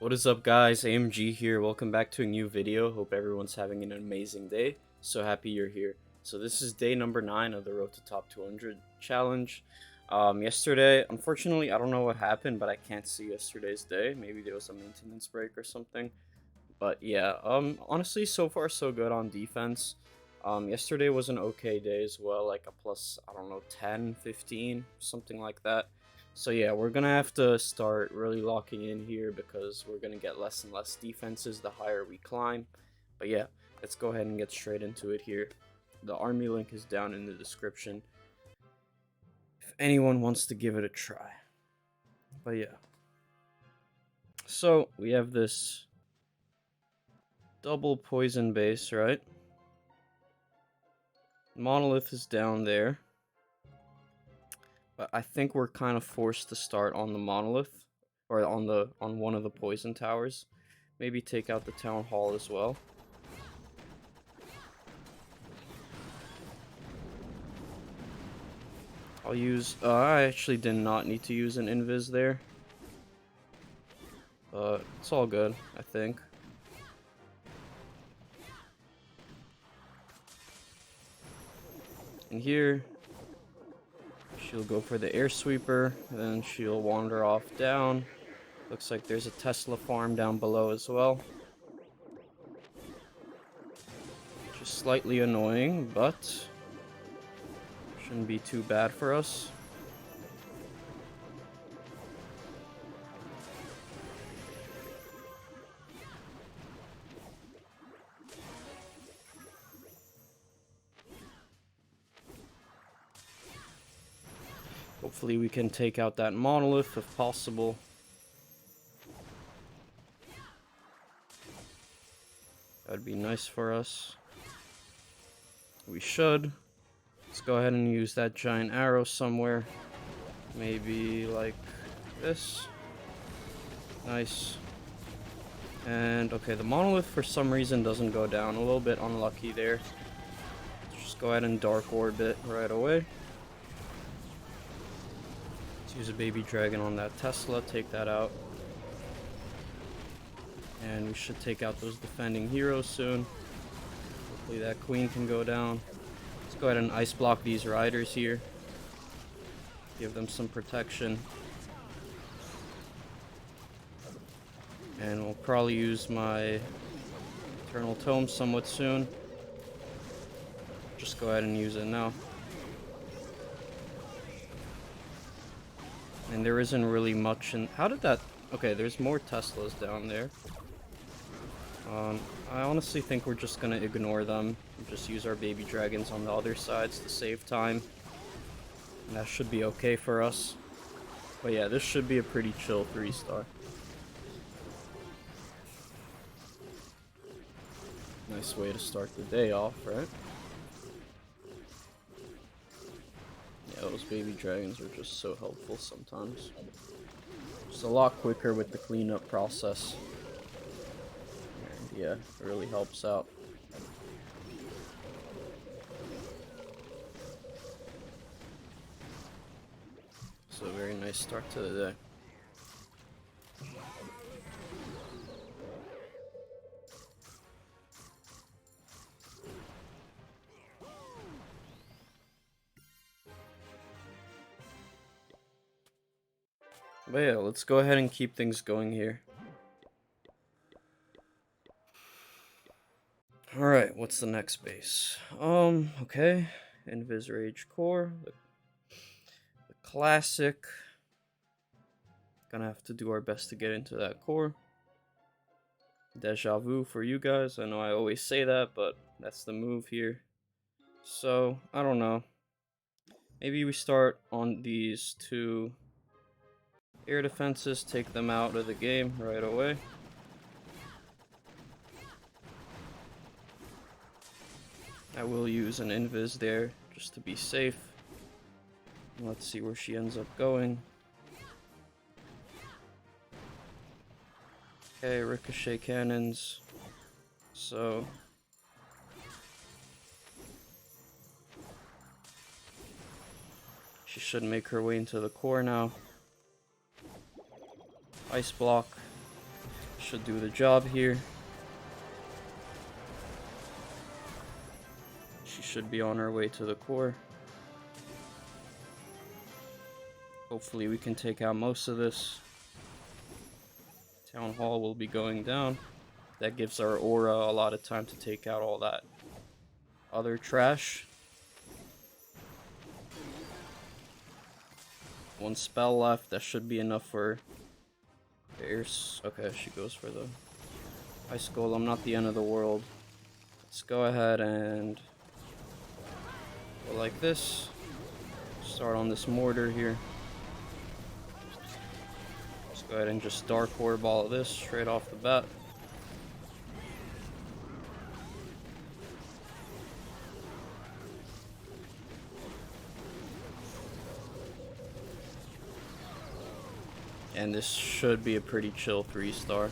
What is up, guys? AMG here. Welcome back to a new video. Hope everyone's having an amazing day. So happy you're here. So this is day number 9 of the Road to Top 200 challenge. Yesterday, unfortunately, I don't know what happened, but I can't see yesterday's day. Maybe there was a maintenance break or something. But yeah, honestly, so far so good on defense. Yesterday was an okay day as well, like a plus, I don't know, 10, 15, something like that. So yeah, we're gonna have to start really locking in here because we're gonna get less and less defenses the higher we climb. But yeah, let's go ahead and get straight into it here. The army link is down in the description if anyone wants to give it a try. But yeah. So we have this double poison base, right? Monolith is down there. But I think we're kind of forced to start on the monolith, or on one of the poison towers. Maybe take out the town hall as well. I'll use. I actually did not need to use an invis there, but it's all good, I think. And here, she'll go for the air sweeper, and then she'll wander off down. Looks like there's a Tesla farm down below as well. Just slightly annoying, but shouldn't be too bad for us. Hopefully we can take out that monolith if possible. That'd be nice for us. We should. Let's go ahead and use that giant arrow somewhere. Maybe like this. Nice. And okay, the monolith for some reason doesn't go down. A little bit unlucky there. Just go ahead and dark orbit right away. Let's use a baby dragon on that Tesla, take that out. And we should take out those defending heroes soon. Hopefully that queen can go down. Let's go ahead and ice block these riders here. Give them some protection. And we'll probably use my Eternal Tome somewhat soon. Just go ahead and use it now. And there isn't really much in... How did that... Okay, there's more Teslas down there. I honestly think we're just gonna ignore them. Just use our baby dragons on the other sides to save time. And that should be okay for us. But yeah, this should be a pretty chill 3-star. Nice way to start the day off, right? Yeah, those baby dragons are just so helpful sometimes. Just a lot quicker with the cleanup process. And yeah, it really helps out. So very nice start to the day. But yeah, let's go ahead and keep things going here. Alright, what's the next base? Okay. Invis Rage Core. The classic. Gonna have to do our best to get into that core. Deja vu for you guys. I know I always say that, but that's the move here. So, I don't know. Maybe we start on these 2 air defenses, take them out of the game right away. I will use an invis there just to be safe. Let's see where she ends up going. Okay, ricochet cannons. So she should make her way into the core now. Ice block. Should do the job here. She should be on her way to the core. Hopefully we can take out most of this. Town Hall will be going down. That gives our aura a lot of time to take out all that other trash. One spell left. That should be enough for There's... Okay, she goes for the Ice Golem, not the end of the world. Let's go ahead and go like this. Start on this mortar here. Let's go ahead and just Dark Orb all of this straight off the bat. And this should be a pretty chill 3-star.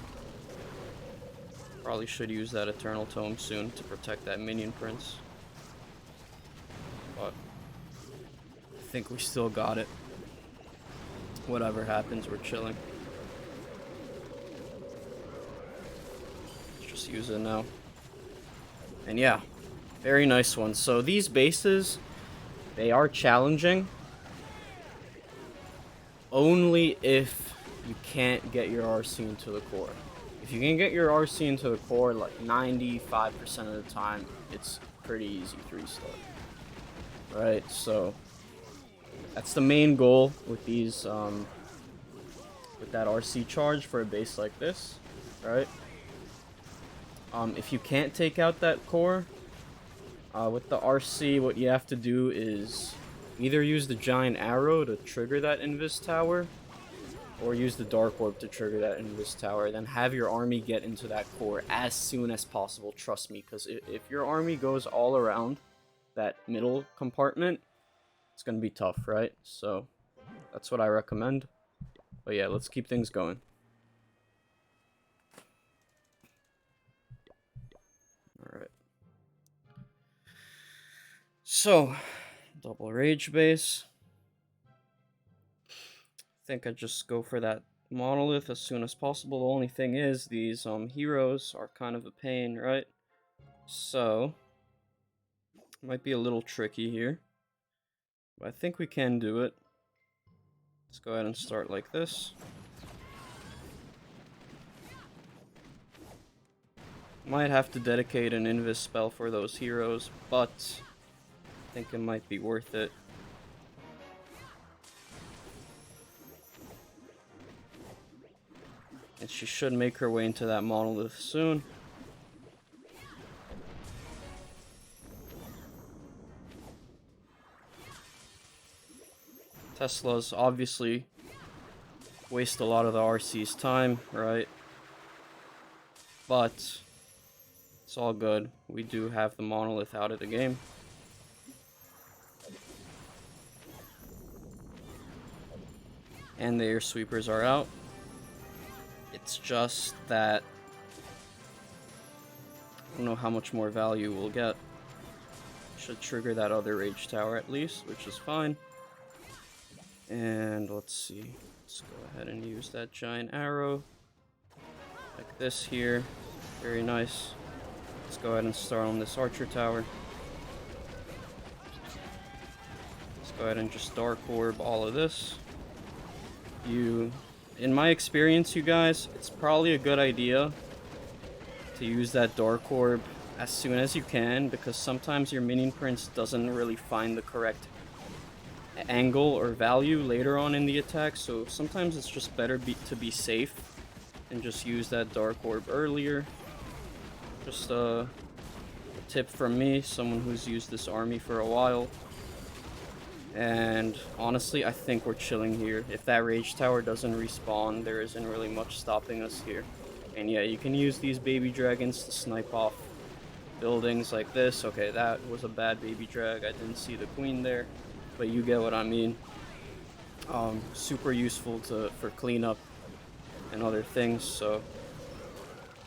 Probably should use that Eternal Tome soon to protect that minion prince. But I think we still got it. Whatever happens, we're chilling. Let's just use it now. And yeah, very nice one. So these bases, they are challenging. Only if you can't get your RC into the core. If you can get your RC into the core, like 95% of the time, it's pretty easy 3-star. Right, so that's the main goal with these, with that RC charge for a base like this, right? If you can't take out that core, with the RC, what you have to do is either use the giant arrow to trigger that Invis tower, or use the Dark Orb to trigger that Invis tower, then have your army get into that core as soon as possible, trust me, because if your army goes all around that middle compartment, it's going to be tough, right? So, that's what I recommend. But yeah, let's keep things going. Alright. So, double rage base. I think I just go for that monolith as soon as possible. The only thing is these heroes are kind of a pain, right? So might be a little tricky here, but I think we can do it. Let's go ahead and start like this. Might have to dedicate an Invis spell for those heroes, but I think it might be worth it. And she should make her way into that monolith soon. Teslas obviously waste a lot of the RC's time, right? But it's all good. We do have the monolith out of the game. And the air sweepers are out. It's just that I don't know how much more value we'll get. Should trigger that other rage tower at least, which is fine. And let's see. Let's go ahead and use that giant arrow. Like this here. Very nice. Let's go ahead and start on this archer tower. Let's go ahead and just Dark Orb all of this. In my experience, you guys, it's probably a good idea to use that Dark Orb as soon as you can, because sometimes your minion prince doesn't really find the correct angle or value later on in the attack, so sometimes it's just better to be safe and just use that Dark Orb earlier. Just a tip from me, someone who's used this army for a while. And honestly, I think we're chilling here. If that rage tower doesn't respawn, there isn't really much stopping us here. And yeah, you can use these baby dragons to snipe off buildings like this. Okay, that was a bad baby drag. I didn't see the queen there, but you get what I mean. Super useful for cleanup and other things. So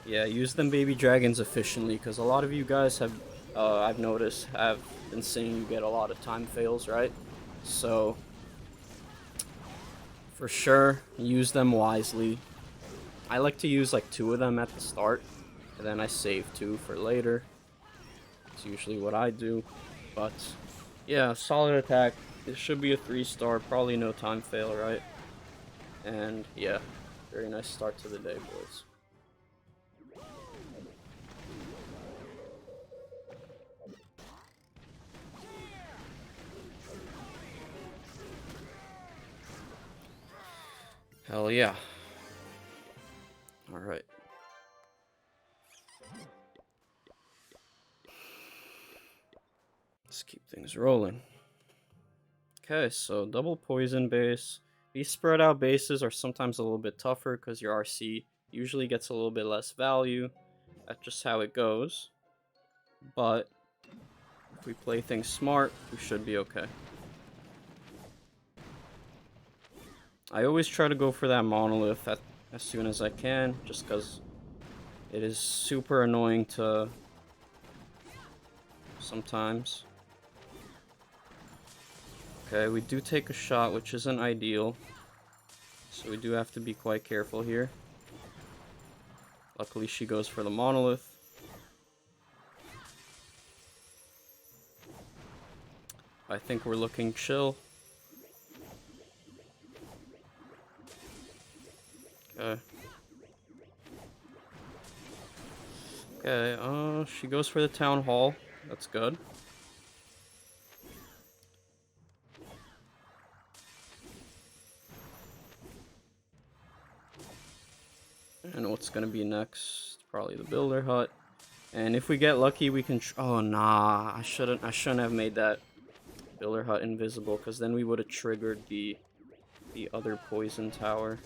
yeah, use them baby dragons efficiently, because a lot of you guys have, I've noticed, have been saying you get a lot of time fails, right? So for sure, use them wisely. I like to use like 2 of them at the start, and then I save 2 for later. It's usually what I do. But yeah, solid attack. It should be a 3-star, probably no time fail, right? And yeah, very nice start to the day, boys. Hell yeah. Alright. Let's keep things rolling. Okay, so double poison base. These spread out bases are sometimes a little bit tougher because your RC usually gets a little bit less value. That's just how it goes. But if we play things smart, we should be okay. I always try to go for that monolith as soon as I can, just because it is super annoying to sometimes. Okay, we do take a shot, which isn't ideal, so we do have to be quite careful here. Luckily, she goes for the monolith. I think we're looking chill. Okay. Okay, she goes for the town hall. That's good. And what's gonna be next? Probably the builder hut. And if we get lucky, we can. Oh nah, I shouldn't have made that builder hut invisible, because then we would have triggered the other poison tower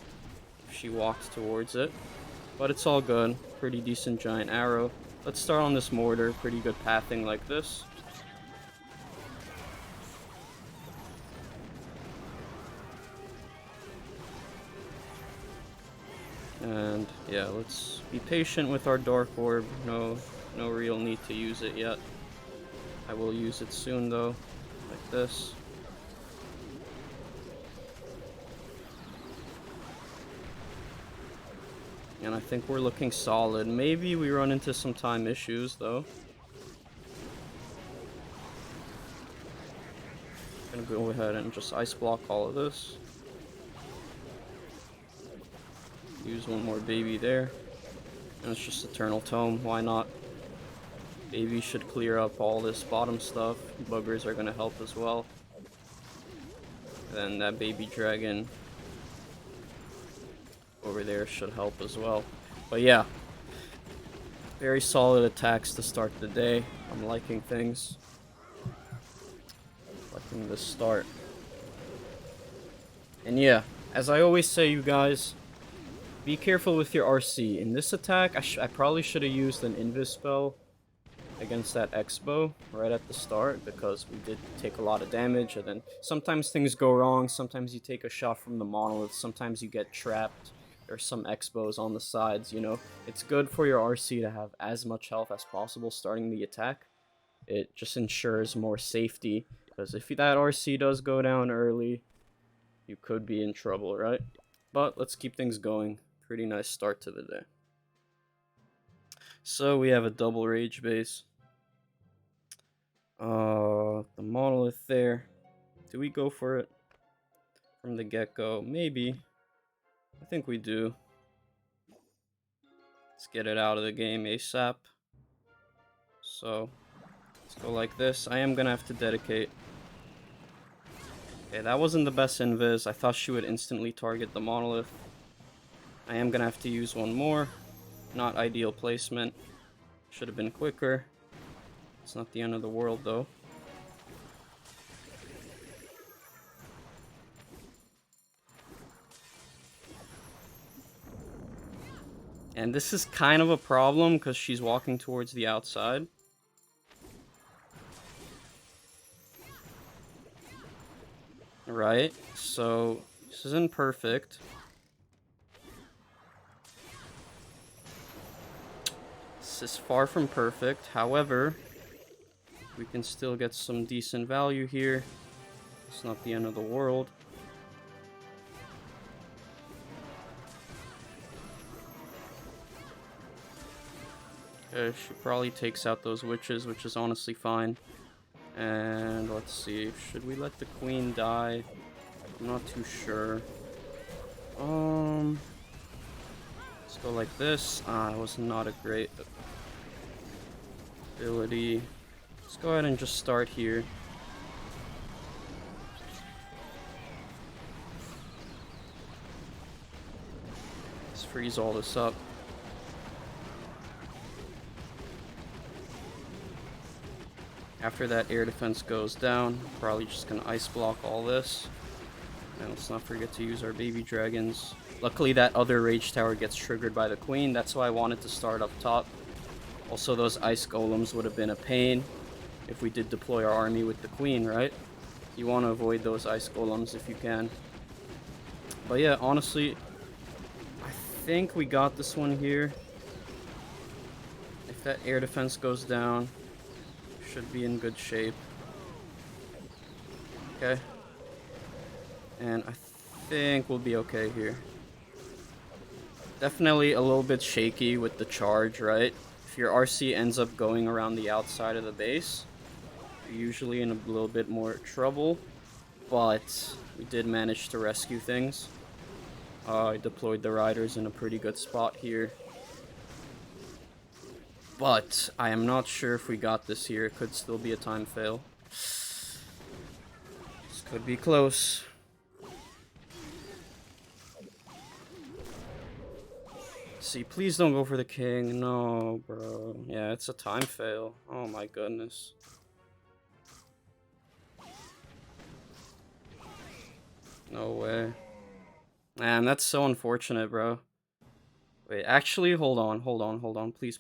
if she walked towards it. But it's all good. Pretty decent giant arrow. Let's start on this mortar. Pretty good pathing like this. And yeah, let's be patient with our dark orb. No real need to use it yet. I will use it soon though, like this. And I think we're looking solid. Maybe we run into some time issues though. I'm gonna go ahead and just ice block all of this. Use one more baby there. And it's just Eternal Tome, why not? Baby should clear up all this bottom stuff. Buggers are gonna help as well. Then that baby dragon over there should help as well. But yeah, very solid attacks to start the day. I'm liking things. Liking this start. And yeah, as I always say, you guys, be careful with your RC. In this attack, I probably should have used an Invis spell against that X-bow right at the start, because we did take a lot of damage, and then sometimes things go wrong. Sometimes you take a shot from the monolith, sometimes you get trapped. There's some X-bows on the sides, you know. It's good for your RC to have as much health as possible starting the attack. It just ensures more safety, because if that RC does go down early, you could be in trouble, right? But let's keep things going. Pretty nice start to the day. So we have a double rage base. The monolith there. Do we go for it from the get-go? Maybe. I think we do. Let's get it out of the game ASAP. So, let's go like this. I am gonna have to dedicate. Okay, that wasn't the best invis. I thought she would instantly target the monolith. I am gonna have to use one more. Not ideal placement. Should have been quicker. It's not the end of the world though. And this is kind of a problem because she's walking towards the outside. Right, so this isn't perfect. This is far from perfect. However, we can still get some decent value here. It's not the end of the world. She probably takes out those witches, which is honestly fine. And let's see, should we let the queen die? I'm not too sure. Let's go like this. It was not a great ability. Let's go ahead and just start here. Let's freeze all this up. After that air defense goes down, probably just gonna ice block all this. And let's not forget to use our baby dragons. Luckily that other rage tower gets triggered by the queen, that's why I wanted to start up top. Also those ice golems would have been a pain if we did deploy our army with the queen, right? You want to avoid those ice golems if you can. But yeah, honestly, I think we got this one here. If that air defense goes down, should be in good shape. Okay. And I think we'll be okay here. Definitely a little bit shaky with the charge, right? If your RC ends up going around the outside of the base, you're usually in a little bit more trouble. But we did manage to rescue things. I deployed the riders in a pretty good spot here. But I am not sure if we got this here. It could still be a time fail. This could be close. See, please don't go for the king. No, bro. Yeah, it's a time fail. Oh my goodness. No way. Man, that's so unfortunate, bro. Wait, actually, hold on. Please.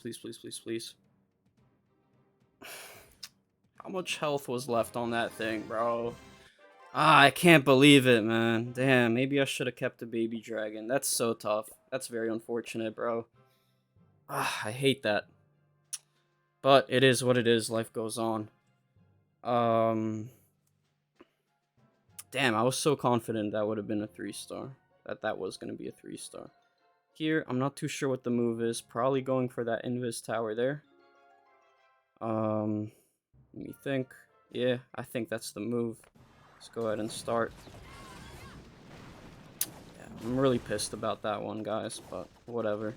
How much health was left on that thing, bro? I can't believe it, man. Damn, maybe I should have kept the baby dragon. That's so tough. That's very unfortunate, bro. I hate that. But it is what it is. Life goes on. Damn, I was so confident that would have been a 3-star. That was going to be a 3-star. Here, I'm not too sure what the move is. Probably going for that invis tower there. Let me think. Yeah, I think that's the move. Let's go ahead and start. Yeah, I'm really pissed about that one, guys, but whatever.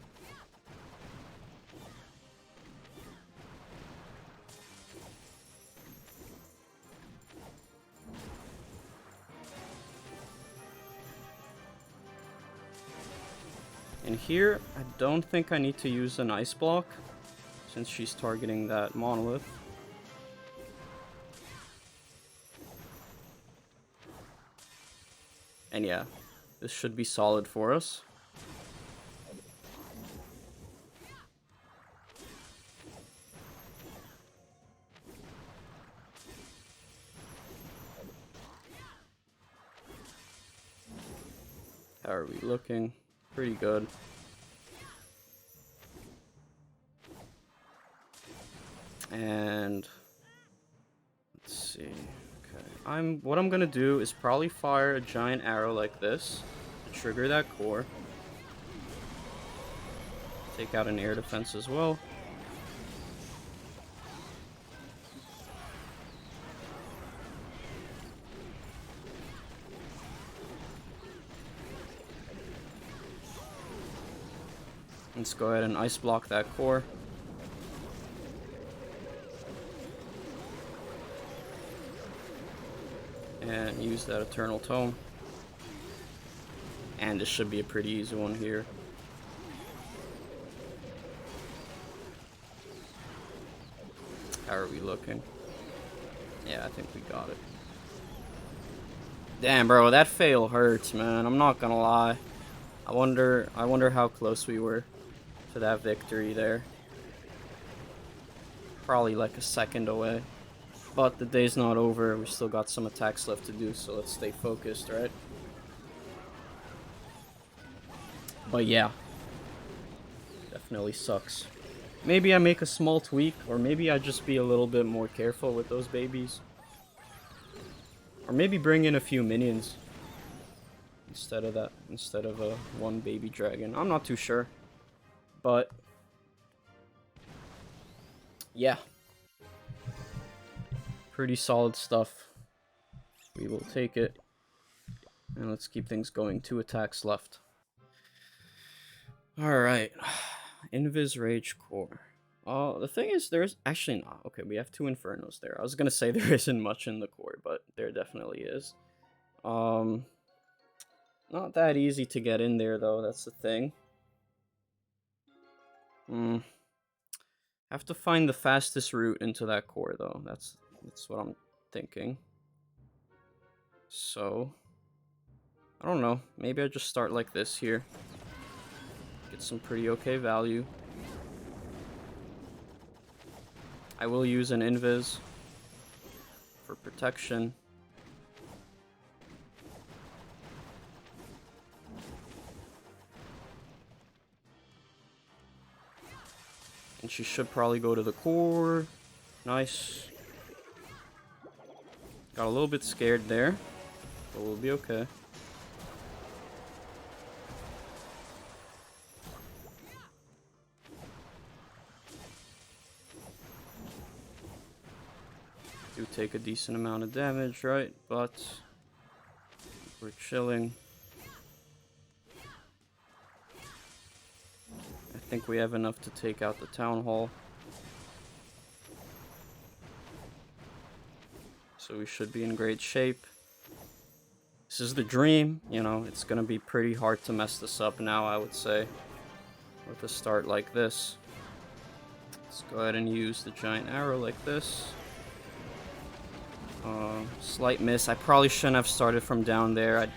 And here, I don't think I need to use an ice block, since she's targeting that monolith. And yeah, this should be solid for us. How are we looking? Pretty good. And let's see. Okay. What I'm gonna do is probably fire a giant arrow like this to trigger that core. Take out an air defense as well. Let's go ahead and ice block that core. And use that Eternal Tome. And this should be a pretty easy one here. How are we looking? Yeah, I think we got it. Damn, bro, that fail hurts, man. I'm not gonna lie. I wonder how close we were to that victory there. Probably like a second away. But the day's not over. We still got some attacks left to do, so let's stay focused, right? But yeah. Definitely sucks. Maybe I make a small tweak, or maybe I just be a little bit more careful with those babies. Or maybe bring in a few minions. Instead of one baby dragon. I'm not too sure. But Yeah. Pretty solid stuff. We will take it. And let's keep things going. 2 attacks left. Alright. Invis Rage Core. The thing is, there's actually not. Okay, we have 2 Infernos there. I was gonna say there isn't much in the core, but there definitely is. Not that easy to get in there, though. That's the thing. Have to find the fastest route into that core, though. That's what I'm thinking. So, I don't know. Maybe I just start like this here. Get some pretty okay value. I will use an invis for protection. And she should probably go to the core. Nice. Got a little bit scared there, but we'll be okay. Do take a decent amount of damage, right? But we're chilling. I think we have enough to take out the town hall. So we should be in great shape. This is the dream, you know, it's gonna be pretty hard to mess this up now, I would say. With a start like this. Let's go ahead and use the giant arrow like this. Slight miss. I probably shouldn't have started from down there.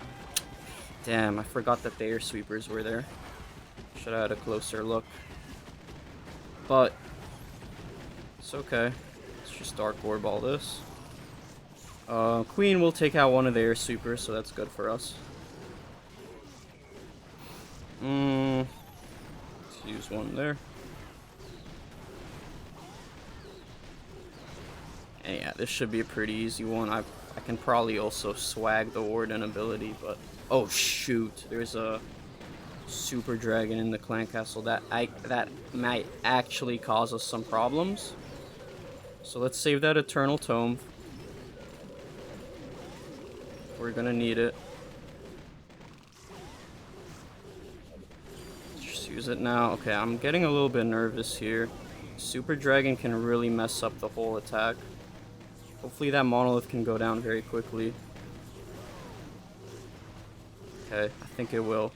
Damn, I forgot that the air sweepers were there. Should have had a closer look. But it's okay. Let's just Dark Orb all this. Queen will take out one of the air sweepers, so that's good for us. Let's use one there. And yeah, this should be a pretty easy one. I can probably also swag the Warden ability, but oh shoot, there's a super dragon in the clan castle that might actually cause us some problems. So let's save that Eternal Tome. We're gonna need it. Just use it now. Okay, I'm getting a little bit nervous here. Super dragon can really mess up the whole attack. Hopefully that monolith can go down very quickly. Okay, I think it will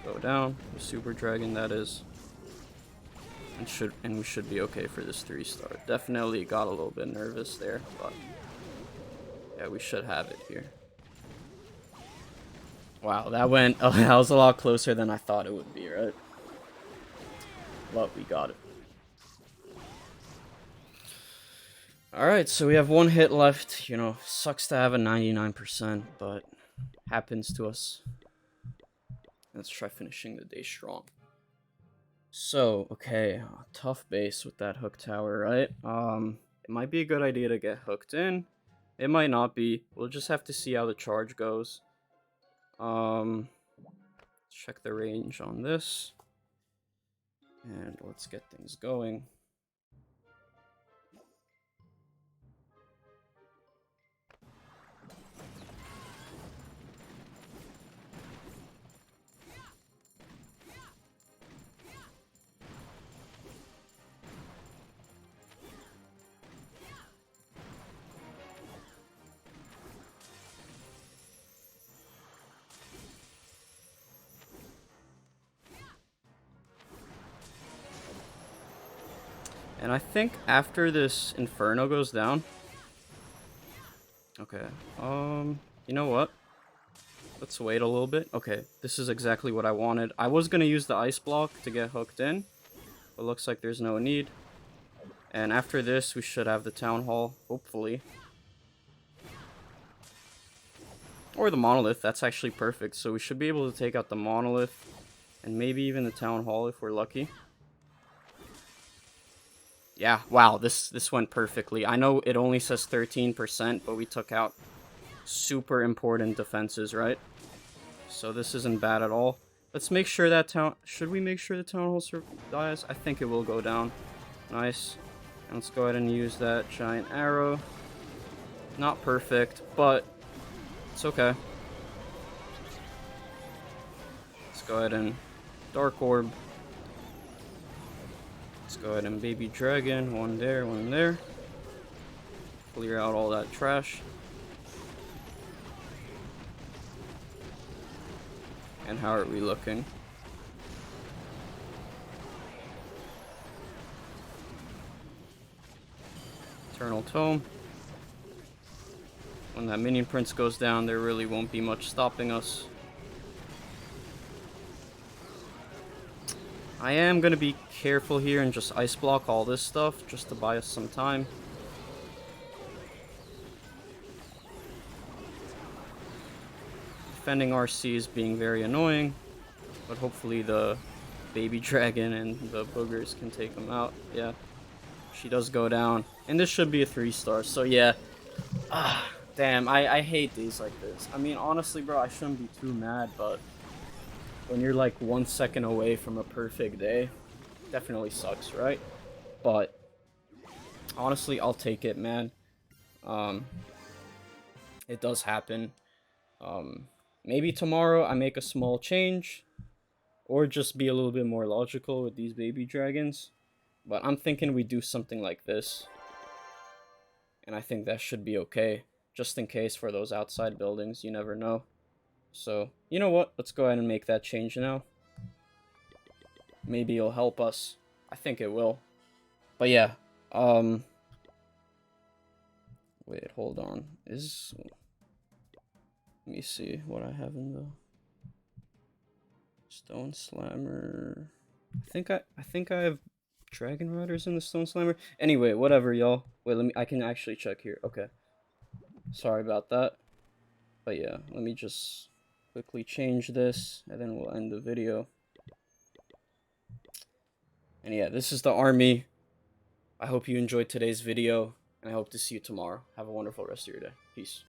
go down. The super dragon, that is. And we should be okay for this 3-star. Definitely got a little bit nervous there, but yeah, we should have it here. Wow, that was a lot closer than I thought it would be, right? But we got it. Alright, so we have 1 hit left. You know, sucks to have a 99%, but happens to us. Let's try finishing the day strong. So, okay, tough base with that hook tower, right? It might be a good idea to get hooked in. It might not be. We'll just have to see how the charge goes. Check the range on this. And let's get things going. And I think after this Inferno goes down... Okay, you know what? Let's wait a little bit. Okay, this is exactly what I wanted. I was gonna use the ice block to get hooked in, but looks like there's no need. And after this, we should have the town hall, hopefully. Or the monolith, that's actually perfect. So we should be able to take out the monolith, and maybe even the town hall if we're lucky. Yeah, wow, this went perfectly. I know it only says 13%, but we took out super important defenses, right? So this isn't bad at all. Let's make sure that should we make sure the town hall dies? I think it will go down. Nice. And let's go ahead and use that giant arrow. Not perfect, but it's okay. Let's go ahead and Dark Orb. Let's go ahead and Baby Dragon. One there, one there. Clear out all that trash. And how are we looking? Eternal Tome. When that Minion Prince goes down, there really won't be much stopping us. I am going to be careful here and just ice block all this stuff just to buy us some time. Defending RC is being very annoying, but hopefully the Baby Dragon and the boogers can take them out. Yeah, she does go down. And this should be a 3-star, so yeah. Damn, I hate these like this. I mean, honestly, bro, I shouldn't be too mad, but when you're like 1 second away from a perfect day, definitely sucks, right? But honestly, I'll take it, man. It does happen. Maybe tomorrow I make a small change, or just be a little bit more logical with these baby dragons. But I'm thinking we do something like this, and I think that should be okay, just in case for those outside buildings. You never know. So, you know what? Let's go ahead and make that change now. Maybe it'll help us. I think it will. But yeah, wait, hold on. Let me see what I have in the Stone Slammer. I think I have Dragon Riders in the Stone Slammer. Anyway, whatever, y'all. Wait, I can actually check here. Okay. Sorry about that. But yeah, let me just quickly change this, and then we'll end the video. And yeah, this is the army. I hope you enjoyed today's video, and I hope to see you tomorrow. Have a wonderful rest of your day. Peace.